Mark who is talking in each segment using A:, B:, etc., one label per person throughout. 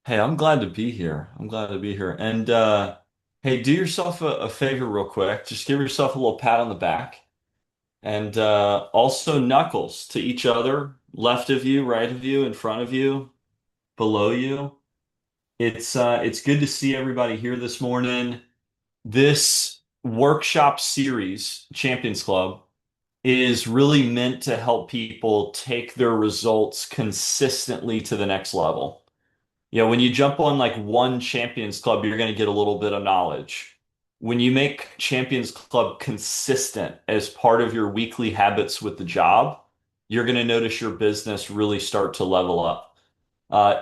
A: Hey, I'm glad to be here. I'm glad to be here. And hey, do yourself a favor real quick. Just give yourself a little pat on the back. And also knuckles to each other, left of you, right of you, in front of you, below you. It's good to see everybody here this morning. This workshop series, Champions Club, is really meant to help people take their results consistently to the next level. Yeah, when you jump on like one Champions Club, you're going to get a little bit of knowledge. When you make Champions Club consistent as part of your weekly habits with the job, you're going to notice your business really start to level up.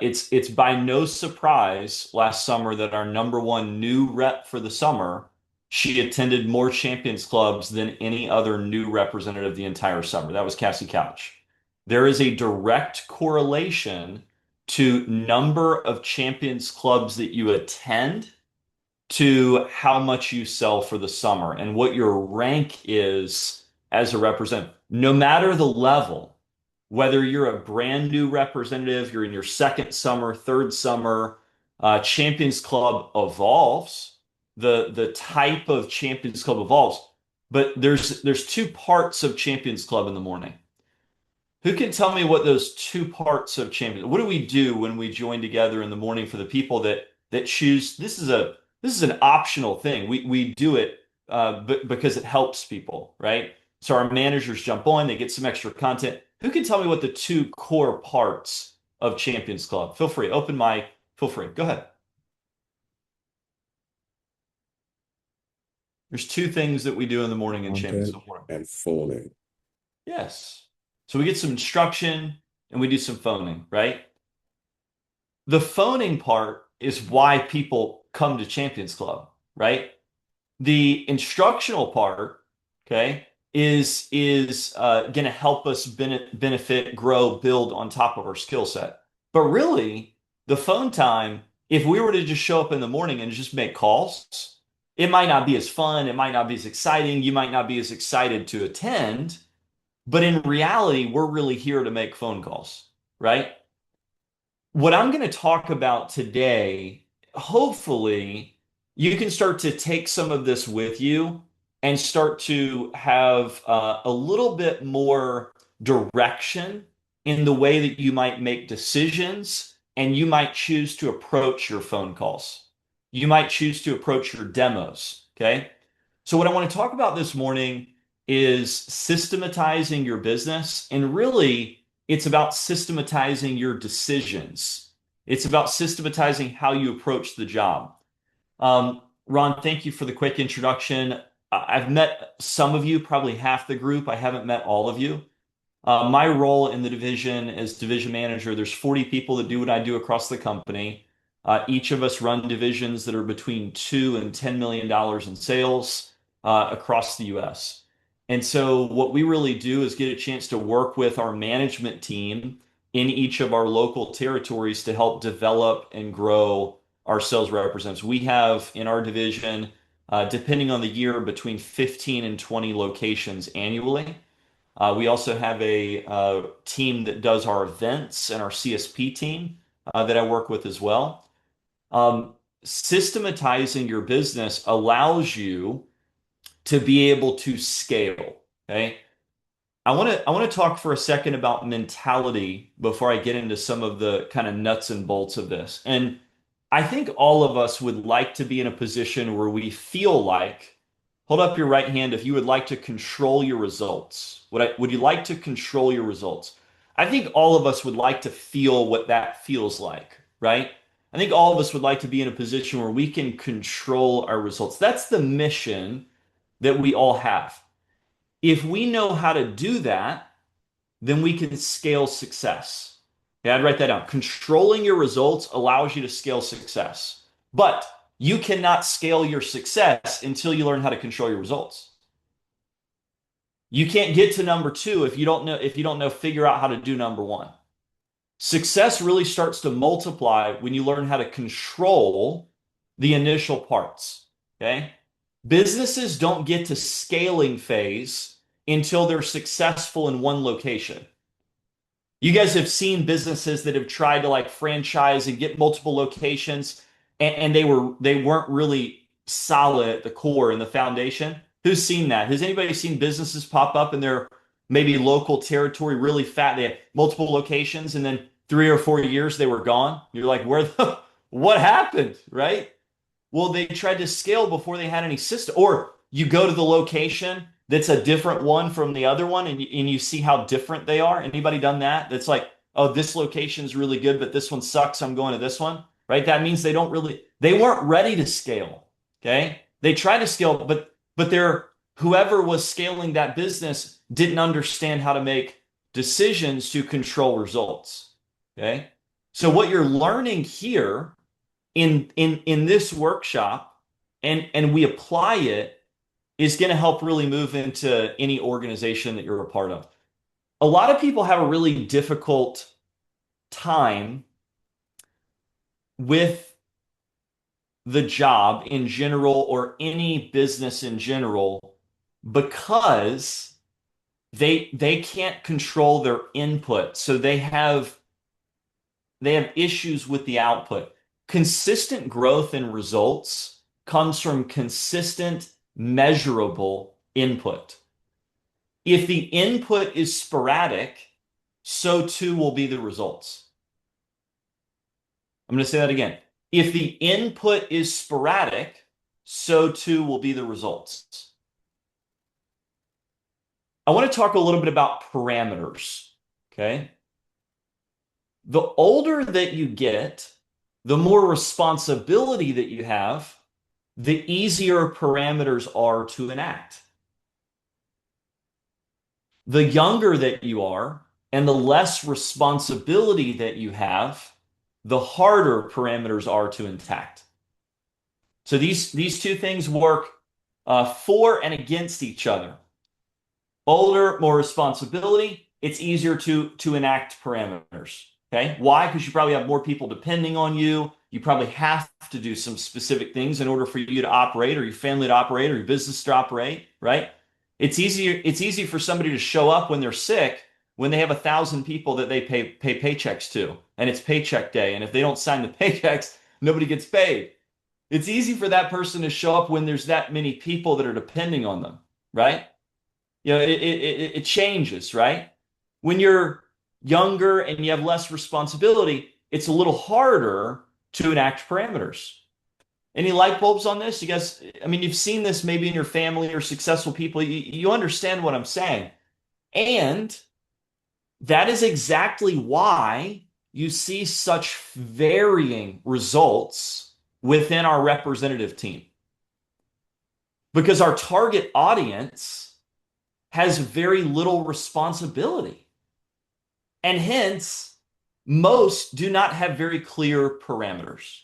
A: It's by no surprise last summer that our number one new rep for the summer, she attended more Champions Clubs than any other new representative the entire summer. That was Cassie Couch. There is a direct correlation to number of Champions Clubs that you attend to how much you sell for the summer and what your rank is as a representative. No matter the level, whether you're a brand new representative, you're in your second summer, third summer, Champions Club evolves. The type of Champions Club evolves, but there's two parts of Champions Club in the morning. Who can tell me what those two parts of Champions? What do we do when we join together in the morning for the people that choose? This is an optional thing. We do it because it helps people, right? So our managers jump on, they get some extra content. Who can tell me what the two core parts of Champions Club? Feel free, open mic, feel free. Go ahead. There's two things that we do in the morning in Champions
B: Content
A: Club.
B: and phoning.
A: Yes. So we get some instruction and we do some phoning, right? The phoning part is why people come to Champions Club, right? The instructional part, okay, is going to help us benefit, grow, build on top of our skill set. But really, the phone time, if we were to just show up in the morning and just make calls, it might not be as fun, it might not be as exciting, you might not be as excited to attend, but in reality, we're really here to make phone calls, right? What I'm going to talk about today, hopefully, you can start to take some of this with you and start to have a little bit more direction in the way that you might make decisions and you might choose to approach your phone calls. You might choose to approach your demos. Okay. So, what I want to talk about this morning is systematizing your business. And really, it's about systematizing your decisions. It's about systematizing how you approach the job. Ron, thank you for the quick introduction. I've met some of you, probably half the group. I haven't met all of you. My role in the division as division manager, there's 40 people that do what I do across the company. Each of us run divisions that are between 2 and $10 million in sales across the US. And so what we really do is get a chance to work with our management team in each of our local territories to help develop and grow our sales representatives. We have in our division, depending on the year, between 15 and 20 locations annually. We also have a team that does our events and our CSP team that I work with as well. Systematizing your business allows you to be able to scale. Okay. I want to talk for a second about mentality before I get into some of the kind of nuts and bolts of this. And I think all of us would like to be in a position where we feel like, hold up your right hand if you would like to control your results. Would you like to control your results? I think all of us would like to feel what that feels like, right? I think all of us would like to be in a position where we can control our results. That's the mission that we all have. If we know how to do that, then we can scale success. Okay, I'd write that down. Controlling your results allows you to scale success. But you cannot scale your success until you learn how to control your results. You can't get to number two if you don't know figure out how to do number one. Success really starts to multiply when you learn how to control the initial parts. Okay? Businesses don't get to scaling phase until they're successful in one location. You guys have seen businesses that have tried to like franchise and get multiple locations and they weren't really solid at the core and the foundation. Who's seen that? Has anybody seen businesses pop up in their maybe local territory really fat? They had multiple locations and then 3 or 4 years they were gone. You're like, where the what happened, right? Well, they tried to scale before they had any system. Or you go to the location that's a different one from the other one and you see how different they are. Anybody done that? That's like, oh, this location is really good, but this one sucks. I'm going to this one, right? That means they weren't ready to scale. Okay. They tried to scale, but whoever was scaling that business didn't understand how to make decisions to control results. Okay. So what you're learning here in this workshop and we apply it is going to help really move into any organization that you're a part of. A lot of people have a really difficult time with the job in general or any business in general because they can't control their input. So they have issues with the output. Consistent growth and results comes from consistent, measurable input. If the input is sporadic, so too will be the results. I'm going to say that again. If the input is sporadic, so too will be the results. I want to talk a little bit about parameters. Okay. The older that you get, the more responsibility that you have, the easier parameters are to enact. The younger that you are and the less responsibility that you have, the harder parameters are to enact. So these two things work for and against each other. Older, more responsibility, it's easier to enact parameters. Okay. Why? Because you probably have more people depending on you. You probably have to do some specific things in order for you to operate or your family to operate or your business to operate, right? It's easy for somebody to show up when they're sick when they have 1,000 people that they pay paychecks to, and it's paycheck day. And if they don't sign the paychecks, nobody gets paid. It's easy for that person to show up when there's that many people that are depending on them, right? It changes, right? When you're younger and you have less responsibility, it's a little harder to enact parameters. Any light bulbs on this? You guys, I mean, you've seen this maybe in your family or successful people. You understand what I'm saying. And that is exactly why you see such varying results within our representative team. Because our target audience has very little responsibility. And hence, most do not have very clear parameters.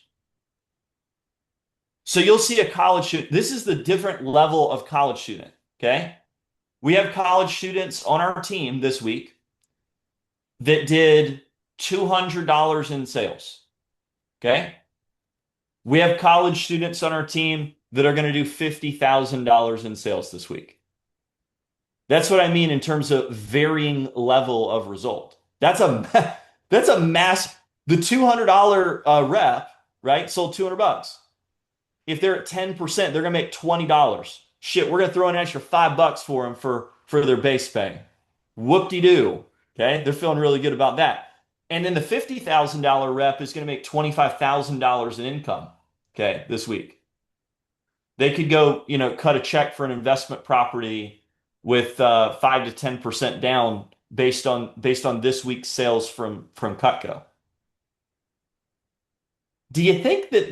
A: So you'll see a college student. This is the different level of college student. Okay. We have college students on our team this week that did $200 in sales. Okay. We have college students on our team that are going to do $50,000 in sales this week. That's what I mean in terms of varying level of result. That's a mass. The $200 rep, right, sold 200 bucks. If they're at 10%, they're gonna make $20. Shit, we're gonna throw an extra $5 for them for their base pay. Whoop-de-doo. Okay, they're feeling really good about that. And then the $50,000 rep is gonna make $25,000 in income. Okay, this week. They could go, cut a check for an investment property with 5 to 10% down based on this week's sales from Cutco. Do you think that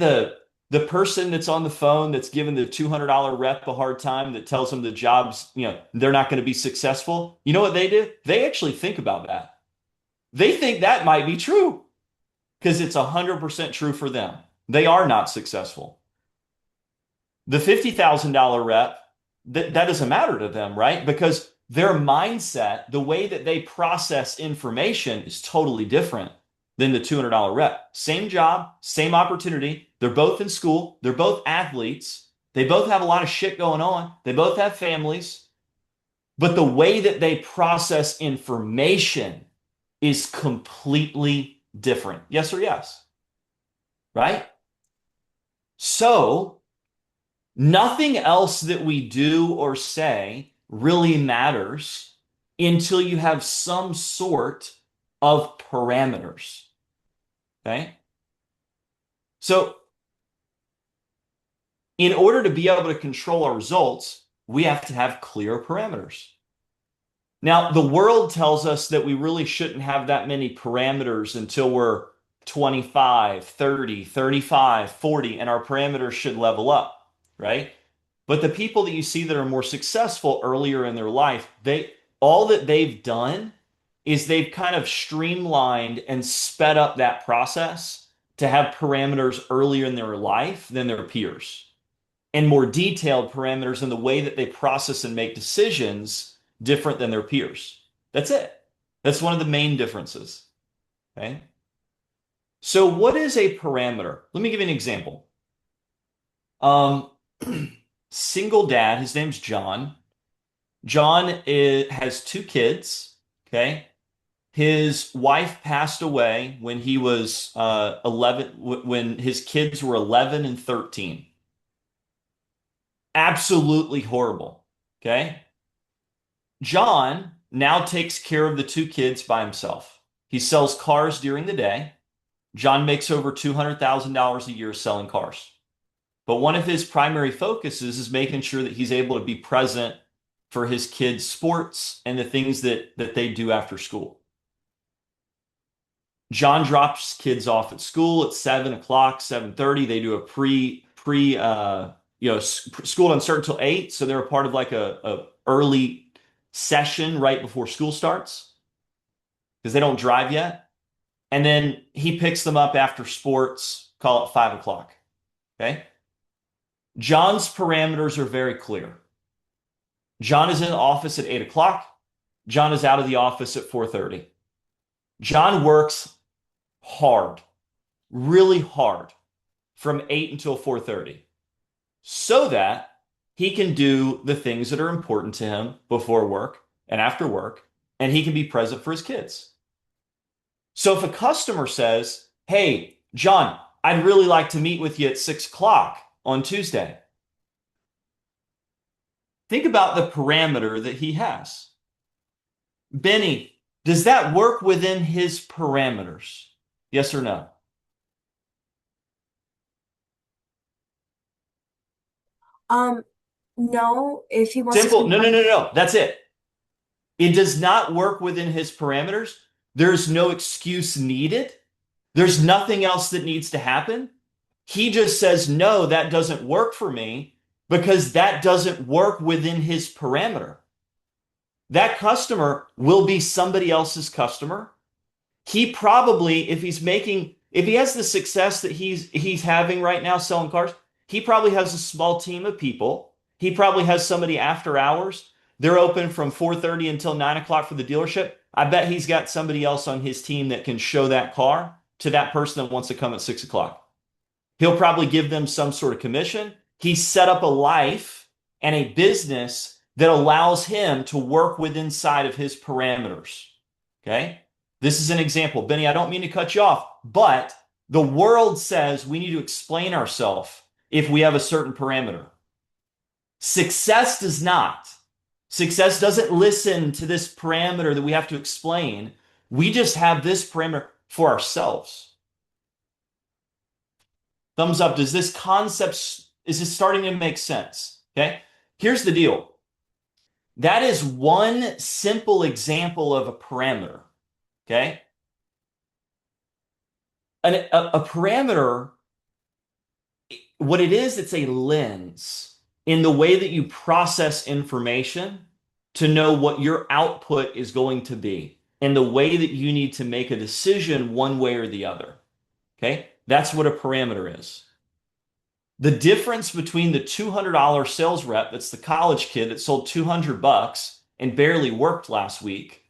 A: the person that's on the phone that's giving the $200 rep a hard time that tells them the jobs, they're not going to be successful, you know what they do? They actually think about that. They think that might be true because it's 100% true for them. They are not successful. The $50,000 rep, that doesn't matter to them, right? Because their mindset, the way that they process information is totally different than the $200 rep. Same job, same opportunity. They're both in school. They're both athletes. They both have a lot of shit going on. They both have families. But the way that they process information is completely different. Yes or yes, right? So nothing else that we do or say really matters until you have some sort of parameters. Okay. So in order to be able to control our results, we have to have clear parameters. Now, the world tells us that we really shouldn't have that many parameters until we're 25, 30, 35, 40, and our parameters should level up, right? But the people that you see that are more successful earlier in their life, they all that they've done is they've kind of streamlined and sped up that process to have parameters earlier in their life than their peers and more detailed parameters in the way that they process and make decisions different than their peers. That's it. That's one of the main differences. Okay. So what is a parameter? Let me give you an example. Um, single dad, his name's John. Has two kids. Okay. His wife passed away when he was 11, when his kids were 11 and 13. Absolutely horrible. Okay. John now takes care of the two kids by himself. He sells cars during the day. John makes over $200,000 a year selling cars. But one of his primary focuses is making sure that he's able to be present for his kids' sports and the things that they do after school. John drops kids off at school at 7 o'clock, 7:30. They do a school doesn't start until 8, so they're a part of like a early session right before school starts because they don't drive yet. And then he picks them up after sports, call it 5 o'clock. Okay. John's parameters are very clear. John is in the office at 8 o'clock. John is out of the office at 4:30. John works hard, really hard from 8 until 4:30 so that he can do the things that are important to him before work and after work, and he can be present for his kids. So if a customer says, "Hey, John, I'd really like to meet with you at 6 o'clock on Tuesday," think about the parameter that he has. Benny, does that work within his parameters? Yes or no?
B: Um, no, if he wants to
A: Simple.
B: come
A: No, no,
B: down.
A: no, no. That's it. It does not work within his parameters. There's no excuse needed. There's nothing else that needs to happen. He just says, no, that doesn't work for me because that doesn't work within his parameter. That customer will be somebody else's customer. He probably, if he has the success that he's having right now selling cars, he probably has a small team of people. He probably has somebody after hours. They're open from 4:30 until 9 o'clock for the dealership. I bet he's got somebody else on his team that can show that car to that person that wants to come at 6 o'clock. He'll probably give them some sort of commission. He set up a life and a business that allows him to work with inside of his parameters. Okay. This is an example. Benny, I don't mean to cut you off, but the world says we need to explain ourselves if we have a certain parameter. Success does not. Success doesn't listen to this parameter that we have to explain. We just have this parameter for ourselves. Thumbs up. Is this starting to make sense? Okay. Here's the deal. That is one simple example of a parameter. Okay. A parameter, what it is, it's a lens in the way that you process information to know what your output is going to be and the way that you need to make a decision one way or the other. Okay. That's what a parameter is. The difference between the $200 sales rep that's the college kid that sold 200 bucks and barely worked last week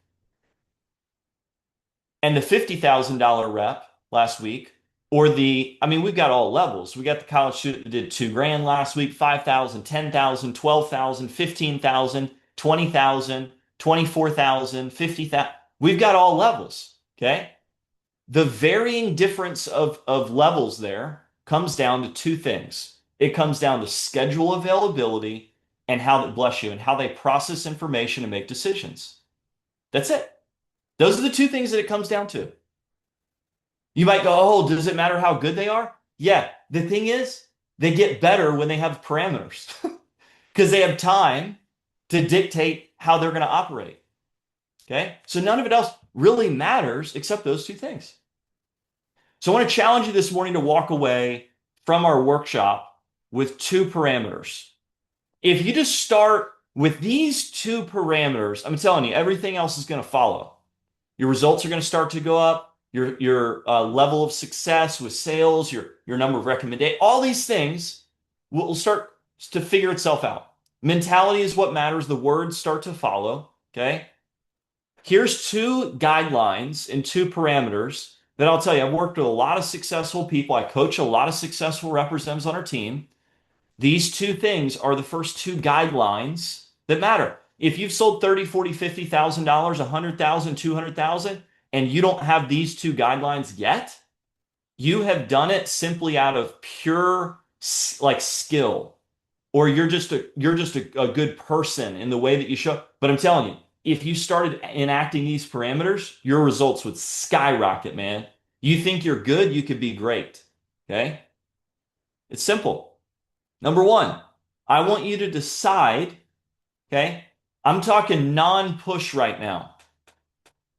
A: and the $50,000 rep last week, I mean, we've got all levels. We got the college student that did 2 grand last week, 5,000, 10,000, 12,000, 15,000, 20,000, 24,000, 50,000. We've got all levels. Okay. The varying difference of levels there comes down to two things. It comes down to schedule availability and how, bless you, and how they process information and make decisions. That's it. Those are the two things that it comes down to. You might go, oh, does it matter how good they are? Yeah. The thing is, they get better when they have parameters because they have time to dictate how they're going to operate. Okay. So none of it else really matters except those two things. So I want to challenge you this morning to walk away from our workshop with two parameters. If you just start with these two parameters, I'm telling you, everything else is going to follow. Your results are going to start to go up. Your level of success with sales, your number of recommendations, all these things will start to figure itself out. Mentality is what matters. The words start to follow. Okay. Here's two guidelines and two parameters that I'll tell you. I've worked with a lot of successful people. I coach a lot of successful representatives on our team. These two things are the first two guidelines that matter. If you've sold 30, 40, $50,000, 100,000, 200,000, and you don't have these two guidelines yet, you have done it simply out of pure like skill, or you're just a good person in the way that you show. But I'm telling you, if you started enacting these parameters, your results would skyrocket, man. You think you're good, you could be great. Okay? It's simple. Number one, I want you to decide, okay? I'm talking non-push right now.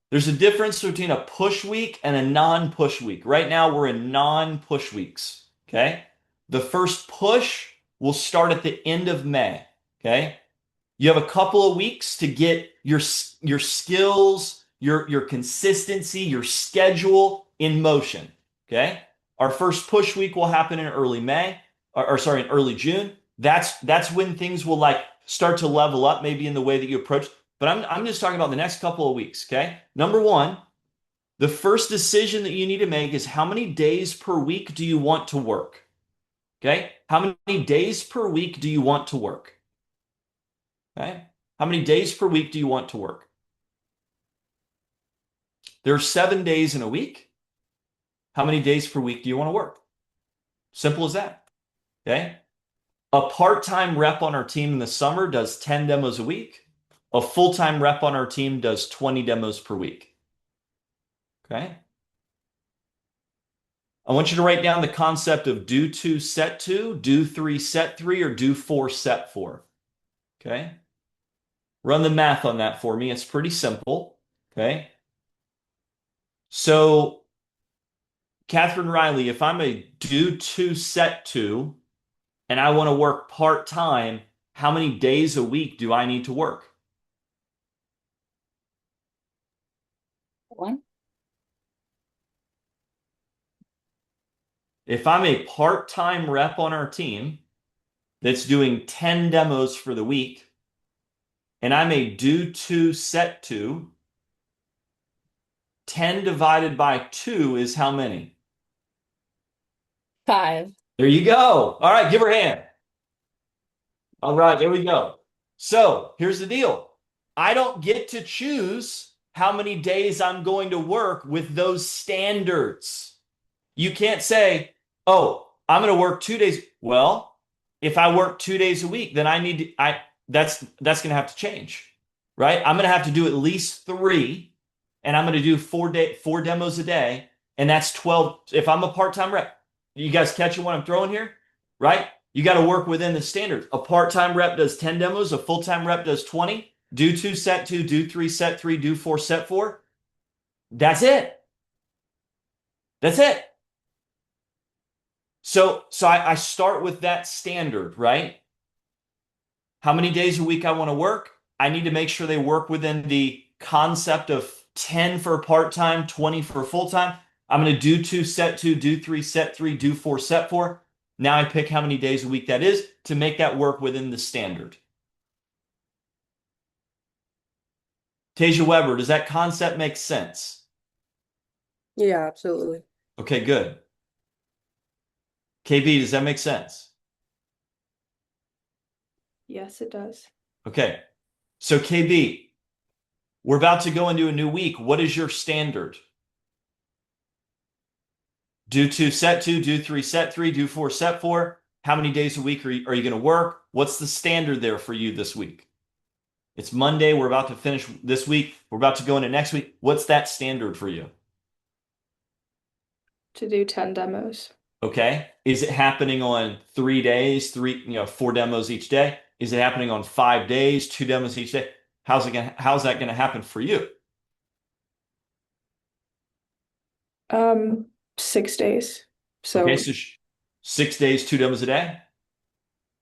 A: There's a difference between a push week and a non-push week. Right now, we're in non-push weeks, okay? The first push will start at the end of May, okay? You have a couple of weeks to get your skills, your consistency, your schedule in motion, okay? Our first push week will happen in early May, or sorry, in early June. That's when things will like start to level up, maybe in the way that you approach. But I'm just talking about the next couple of weeks, okay? Number one, the first decision that you need to make is how many days per week do you want to work? Okay? How many days per week do you want to work? Okay? How many days per week do you want to work? There are 7 days in a week. How many days per week do you want to work? Simple as that. Okay? A part-time rep on our team in the summer does 10 demos a week. A full-time rep on our team does 20 demos per week. Okay? I want you to write down the concept of do two, set two, do three, set three, or do four, set four. Okay? Run the math on that for me. It's pretty simple. Okay? So, Catherine Riley, if I'm a do two, set two, and I want to work part-time, how many days a week do I need to work?
B: One.
A: If I'm a part-time rep on our team that's doing 10 demos for the week, and I'm a do two, set two, 10 divided by 2 is how many?
B: 5.
A: There you go. All right, give her a hand. All right, there we go. So here's the deal. I don't get to choose how many days I'm going to work with those standards. You can't say, oh, I'm going to work 2 days. Well, if I work 2 days a week, then I need to, that's going to have to change, right? I'm going to have to do at least three, and I'm going to do four demos a day, and that's 12. If I'm a part-time rep, you guys catching what I'm throwing here, right? You got to work within the standards. A part-time rep does 10 demos, a full-time rep does 20. Do two, set two, do three, set three, do four, set four. That's it. That's it. So I start with that standard, right? How many days a week I want to work? I need to make sure they work within the concept of 10 for part-time, 20 for full-time. I'm going to do two, set two, do three, set three, do four, set four. Now I pick how many days a week that is to make that work within the standard. Tasia Weber, does that concept make sense?
B: Yeah, absolutely.
A: Okay, good. KB, does that make sense?
B: Yes, it does.
A: Okay. So KB, we're about to go into a new week. What is your standard? Do two, set two, do three, set three, do four, set four. How many days a week are you going to work? What's the standard there for you this week? It's Monday. We're about to finish this week. We're about to go into next week. What's that standard for you?
C: To do 10 demos.
A: Okay. Is it happening on 3 days, 4 demos each day? Is it happening on 5 days, 2 demos each day? How's that gonna happen for you?
C: Um, 6 days.
A: Okay,
C: So
A: so 6 days, 2 demos a day.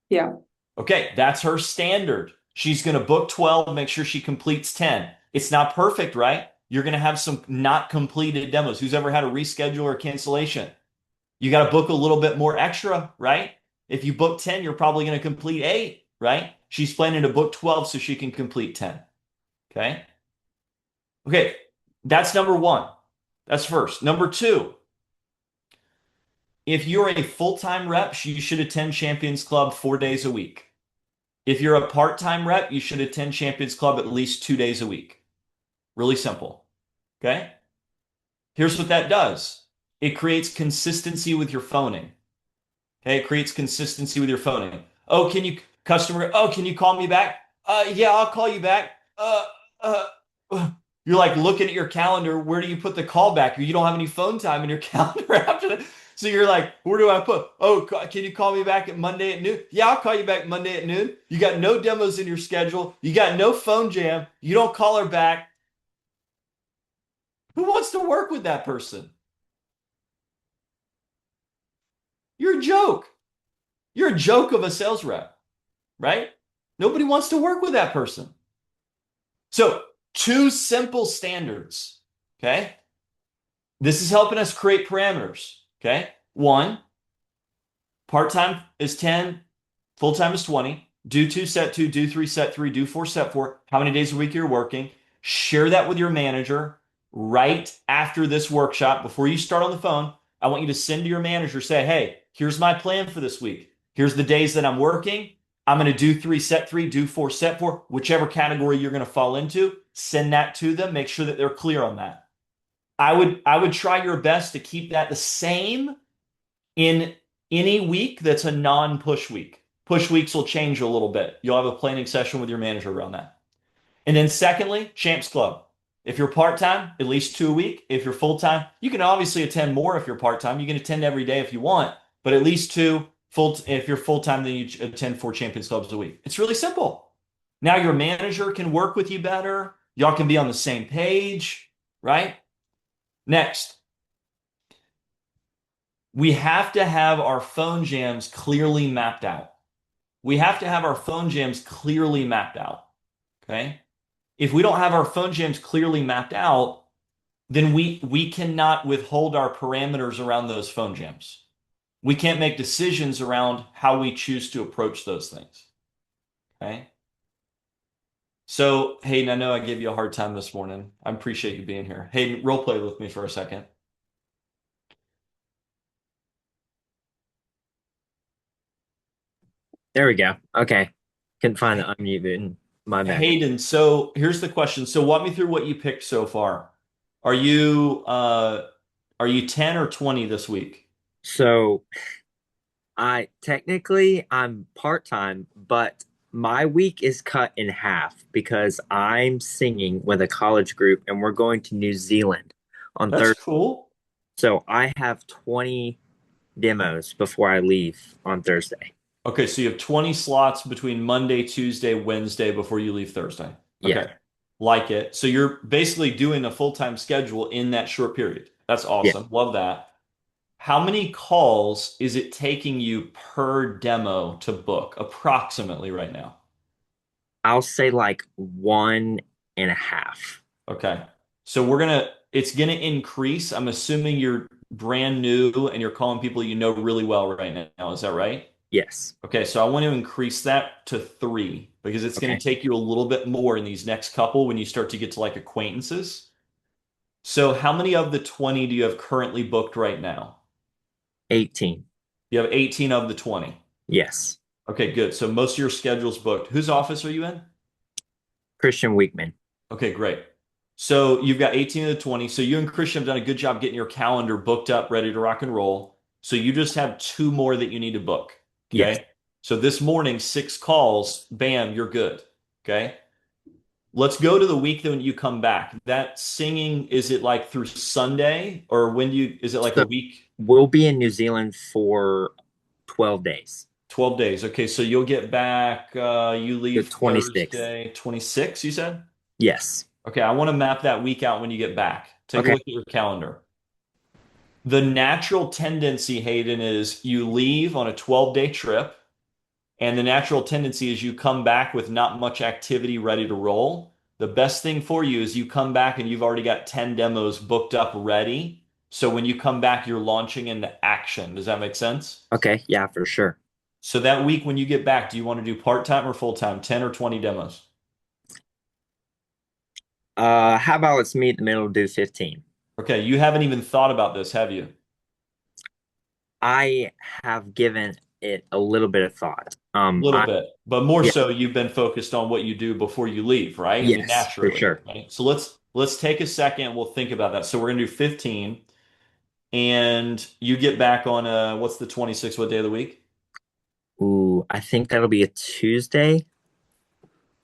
C: yeah.
A: Okay, that's her standard. She's gonna book 12, make sure she completes 10. It's not perfect, right? You're gonna have some not completed demos. Who's ever had a reschedule or cancellation? You got to book a little bit more extra, right? If you book 10, you're probably going to complete eight, right? She's planning to book 12 so she can complete 10. Okay. Okay. That's number one. That's first. Number two, if you're a full-time rep, you should attend Champions Club 4 days a week. If you're a part-time rep, you should attend Champions Club at least 2 days a week. Really simple. Okay. Here's what that does. It creates consistency with your phoning. Okay, it creates consistency with your phoning. Oh, can you call me back? Yeah, I'll call you back. Uh, you're like looking at your calendar. Where do you put the call back? You don't have any phone time in your calendar after that. So you're like, where do I put? Oh, can you call me back at Monday at noon? Yeah, I'll call you back Monday at noon. You got no demos in your schedule. You got no phone jam. You don't call her back. Who wants to work with that person? You're a joke. You're a joke of a sales rep, right? Nobody wants to work with that person. So, two simple standards. Okay. This is helping us create parameters. Okay. One, part time is 10, full time is 20. Do two, set two, do three, set three, do four, set four. How many days a week you're working. Share that with your manager right after this workshop. Before you start on the phone, I want you to send to your manager, say, hey, here's my plan for this week. Here's the days that I'm working. I'm going to do three, set three, do four, set four, whichever category you're going to fall into. Send that to them. Make sure that they're clear on that. I would try your best to keep that the same in any week that's a non-push week. Push weeks will change a little bit. You'll have a planning session with your manager around that. And then secondly, Champs Club. If you're part-time, at least 2 a week. If you're full-time, you can obviously attend more if you're part-time. You can attend every day if you want, but at least two full. If you're full-time, then you attend 4 Champions Clubs a week. It's really simple. Now your manager can work with you better. Y'all can be on the same page, right? Next, we have to have our phone jams clearly mapped out. We have to have our phone jams clearly mapped out. Okay. If we don't have our phone jams clearly mapped out, then we cannot withhold our parameters around those phone jams. We can't make decisions around how we choose to approach those things. Okay. So, Hayden, I know I gave you a hard time this morning. I appreciate you being here. Hayden, role play with me for a second.
D: There we go. Okay. Couldn't find the unmute button. My bad.
A: Hayden, so here's the question. So walk me through what you picked so far. Are you uh are you 10 or 20 this week?
D: So I'm part-time, but my week is cut in half because I'm singing with a college group and we're going to New Zealand on
A: That's
D: Thursday.
A: cool.
D: So I have 20 demos before I leave on Thursday.
A: Okay, so you have 20 slots between Monday, Tuesday, Wednesday before you leave Thursday.
D: Yeah.
A: Okay. Like it. So you're basically doing a full-time schedule in that short period. That's
D: Yeah.
A: awesome. Love that. How many calls is it taking you per demo to book approximately right now?
D: I'll say like 1.5.
A: Okay. So it's gonna increase. I'm assuming you're brand new and you're calling people you know really well right now. Is that right?
D: Yes.
A: Okay, so I want to increase that to three because it's going
D: Okay.
A: to take you a little bit more in these next couple when you start to get to like acquaintances. So how many of the 20 do you have currently booked right now?
D: 18.
A: You have 18 of the 20.
D: Yes.
A: Okay, good. So most of your schedule's booked. Whose office are you in?
D: Christian Weekman.
A: Okay, great. So you've got 18 to the 20. So you and Christian have done a good job getting your calendar booked up, ready to rock and roll. So you just have two more that you need to book.
D: Yes.
A: Okay. So this morning, 6 calls, bam, you're good. Okay. Let's go to the week then when you come back. That singing, is it like through Sunday or is it like a
D: So
A: week?
D: we'll be in New Zealand for 12 days.
A: 12 days. Okay. So you'll get back, you
D: The
A: leave
D: 26th.
A: Thursday, 26, you said?
D: Yes.
A: Okay. I want to map that week out when you get back. Take a
D: Okay.
A: look at your calendar. The natural tendency, Hayden, is you leave on a 12-day trip, and the natural tendency is you come back with not much activity ready to roll. The best thing for you is you come back and you've already got 10 demos booked up ready. So when you come back, you're launching into action. Does that make sense?
D: Okay. Yeah, for sure.
A: So that week when you get back, do you want to do part-time or full-time, 10 or 20 demos?
D: How about let's meet in the middle, do 15.
A: Okay, you haven't even thought about this, have you?
D: I have given it a little bit of thought.
A: A little bit, but more
D: Yeah,
A: so you've been focused on what you do before you leave, right? I mean,
D: yes, for
A: naturally,
D: sure.
A: right? So let's take a second. We'll think about that. So we're gonna do 15, and you get back on what's the 26th? What day of the week?
D: Ooh, I think that'll be a Tuesday.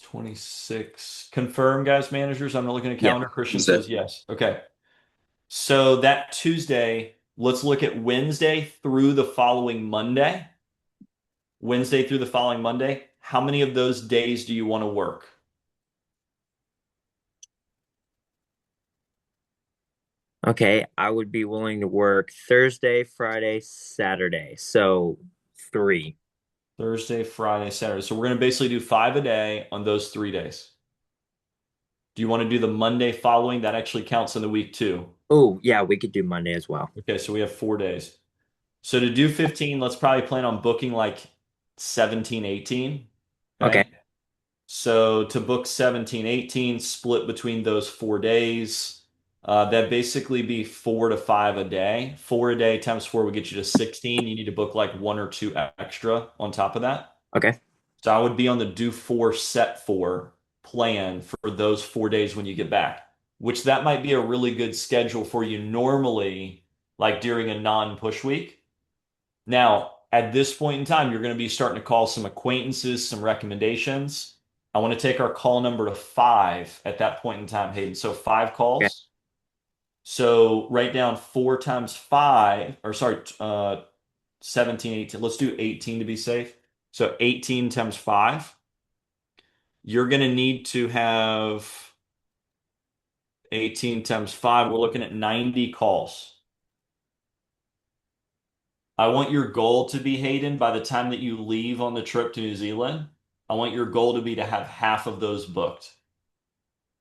A: 26. Confirm, guys, managers. I'm not looking at
D: Yeah.
A: calendar. Christian
E: Tuesday.
A: says yes. Okay. So that Tuesday, let's look at Wednesday through the following Monday. Wednesday through the following Monday. How many of those days do you want to work?
D: Okay, I would be willing to work Thursday, Friday, Saturday. So 3.
A: Thursday, Friday, Saturday. So we're going to basically do 5 a day on those 3 days. Do you want to do the Monday following? That actually counts in the week too.
D: Oh, yeah, we could do Monday as well.
A: Okay, so we have 4 days. So to do 15, let's probably plan on booking like 17, 18.
D: Okay.
A: Okay. So to book 17, 18, split between those 4 days, that basically be 4 to 5 a day. 4 a day times four would get you to 16. You need to book like one or two extra on top of that.
D: Okay.
A: So I would be on the do four, set four plan for those 4 days when you get back, which that might be a really good schedule for you normally, like during a non-push week. Now, at this point in time, you're going to be starting to call some acquaintances, some recommendations. I want to take our call number to 5 at that point in time, Hayden. So 5 calls.
D: Okay.
A: So write down 4 times 5, or sorry, 17, 18. Let's do 18 to be safe. So 18 times 5. You're going to need to have 18 times 5. We're looking at 90 calls. I want your goal to be, Hayden, by the time that you leave on the trip to New Zealand, I want your goal to be to have half of those booked.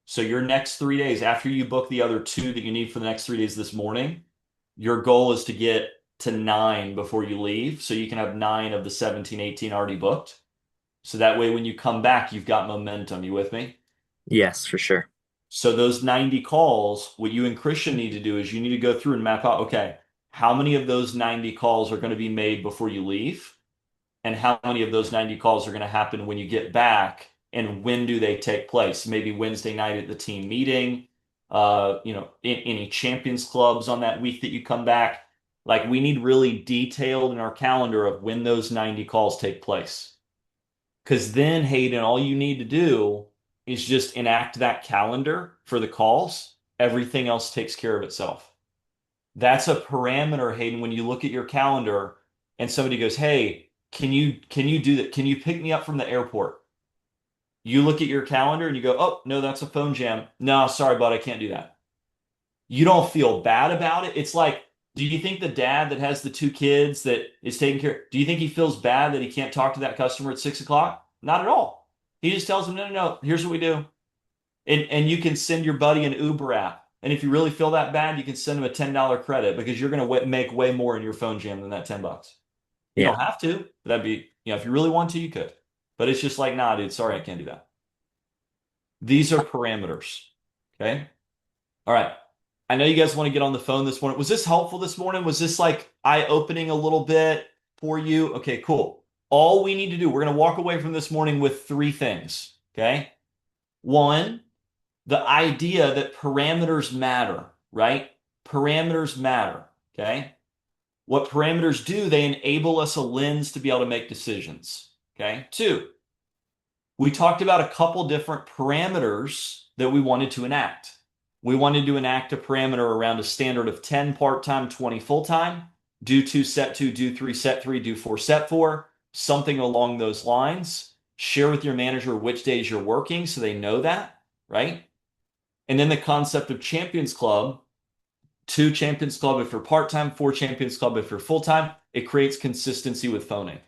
A: So your next 3 days, after you book the other two that you need for the next 3 days this morning, your goal is to get to 9 before you leave. So you can have 9 of the 17, 18 already booked. So that way, when you come back, you've got momentum. You with me?
D: Yes, for sure.
A: So those 90 calls, what you and Christian need to do is you need to go through and map out, okay, how many of those 90 calls are going to be made before you leave? And how many of those 90 calls are going to happen when you get back? And when do they take place? Maybe Wednesday night at the team meeting, any champions clubs on that week that you come back. Like we need really detailed in our calendar of when those 90 calls take place. Because then, Hayden, all you need to do is just enact that calendar for the calls. Everything else takes care of itself. That's a parameter, Hayden, when you look at your calendar and somebody goes, "Hey, can you do that? Can you pick me up from the airport?" You look at your calendar and you go, "Oh, no, that's a phone jam. No, sorry, bud, I can't do that." You don't feel bad about it. It's like, do you think the dad that has the two kids that is taking care, do you think he feels bad that he can't talk to that customer at 6 o'clock? Not at all. He just tells them, no, no, no, here's what we do. And you can send your buddy an Uber app. And if you really feel that bad, you can send him a $10 credit because you're going to make way more in your phone jam than that $10. You
D: Yeah.
A: don't have to, but that'd be, if you really want to, you could. But it's just like, nah, dude, sorry, I can't do that. These are parameters. Okay. All right. I know you guys want to get on the phone this morning. Was this helpful this morning? Was this like eye-opening a little bit for you? Okay, cool. All we need to do, we're going to walk away from this morning with 3 things. Okay. One, the idea that parameters matter, right? Parameters matter, okay? What parameters do, they enable us a lens to be able to make decisions, okay? Two, we talked about a couple different parameters that we wanted to enact. We wanted to enact a parameter around a standard of 10 part-time, 20 full-time, do 2, set 2, do 3, set 3, do 4, set 4, something along those lines. Share with your manager which days you're working so they know that, right? And then the concept of Champions Club, 2 Champions Club if you're part-time, 4 Champions Club if you're full-time. It creates consistency with phoning.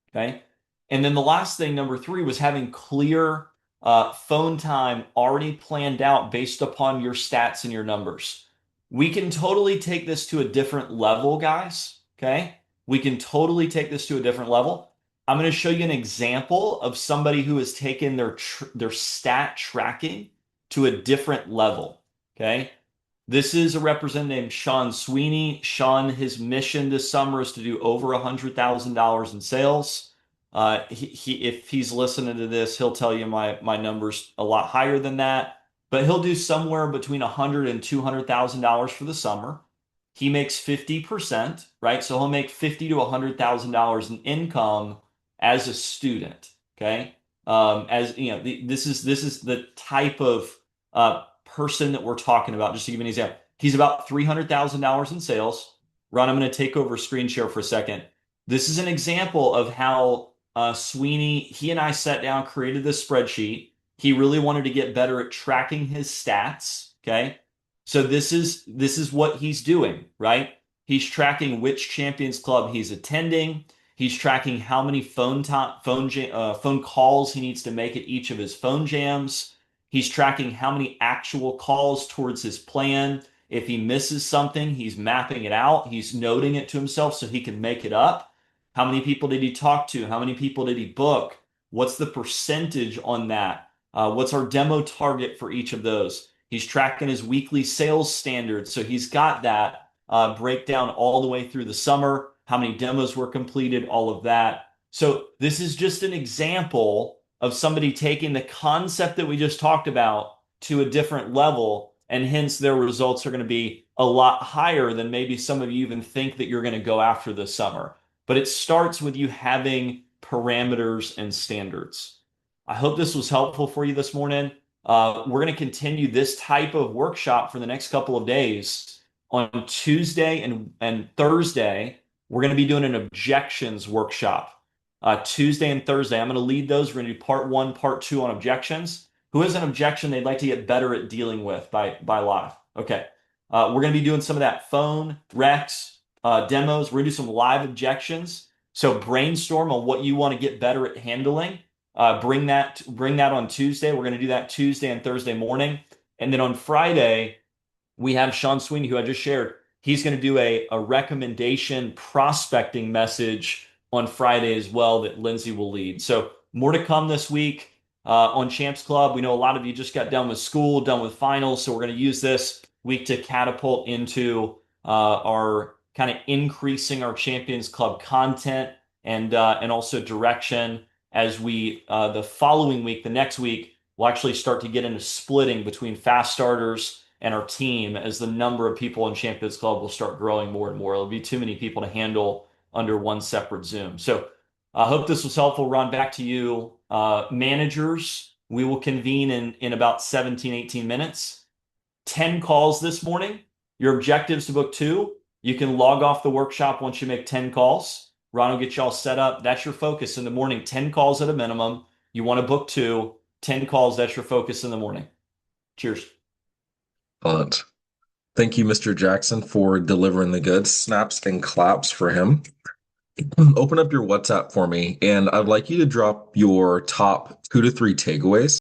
A: Okay. And then the last thing, number 3, was having clear phone time already planned out based upon your stats and your numbers. We can totally take this to a different level, guys. Okay. We can totally take this to a different level. I'm going to show you an example of somebody who has taken their stat tracking to a different level. Okay. This is a representative named Sean Sweeney. Sean, his mission this summer is to do over $100,000 in sales. If he's listening to this, he'll tell you my numbers a lot higher than that. But he'll do somewhere between $100,000 and $200,000 for the summer. He makes 50%, right? So he'll make $50,000 to $100,000 in income as a student. Okay, as you know, this is the type of person that we're talking about. Just to give you an example, he's about $300,000 in sales. Ron, I'm going to take over screen share for a second. This is an example of how Sweeney, he and I sat down, created this spreadsheet. He really wanted to get better at tracking his stats. Okay, so this is what he's doing, right? He's tracking which Champions Club he's attending. He's tracking how many phone calls he needs to make at each of his phone jams. He's tracking how many actual calls towards his plan. If he misses something, he's mapping it out. He's noting it to himself so he can make it up. How many people did he talk to? How many people did he book? What's the percentage on that? What's our demo target for each of those? He's tracking his weekly sales standards. So he's got that breakdown all the way through the summer, how many demos were completed, all of that. So this is just an example of somebody taking the concept that we just talked about to a different level, and hence their results are going to be a lot higher than maybe some of you even think that you're going to go after this summer. But it starts with you having parameters and standards. I hope this was helpful for you this morning. We're going to continue this type of workshop for the next couple of days. On Tuesday and Thursday, we're going to be doing an objections workshop. Tuesday and Thursday, I'm going to lead those. We're going to do part 1, part 2 on objections. Who has an objection they'd like to get better at dealing with by live? Okay. We're going to be doing some of that phone, Rex, demos. We're going to do some live objections. So brainstorm on what you want to get better at handling. Bring that on Tuesday. We're going to do that Tuesday and Thursday morning. And then on Friday, we have Sean Sweeney, who I just shared. He's going to do a recommendation prospecting message on Friday as well that Lindsay will lead. So more to come this week on Champs Club. We know a lot of you just got done with school, done with finals. So we're going to use this week to catapult into our kind of increasing our Champions Club content and also direction as we the following week, the next week, we'll actually start to get into splitting between fast starters and our team as the number of people in Champions Club will start growing more and more. It'll be too many people to handle under one separate Zoom. So I hope this was helpful. Ron, back to you. Managers, we will convene in about 17, 18 minutes. 10 calls this morning. Your objectives to book 2. You can log off the workshop once you make 10 calls. Ron will get you all set up. That's your focus in the morning. 10 calls at a minimum. You want to book 2. 10 calls, that's your focus in the morning. Cheers.
E: Excellent. Thank you, Mr. Jackson, for delivering the goods. Snaps and claps for him. Open up your WhatsApp for me, and I'd like you to drop your top 2 to 3 takeaways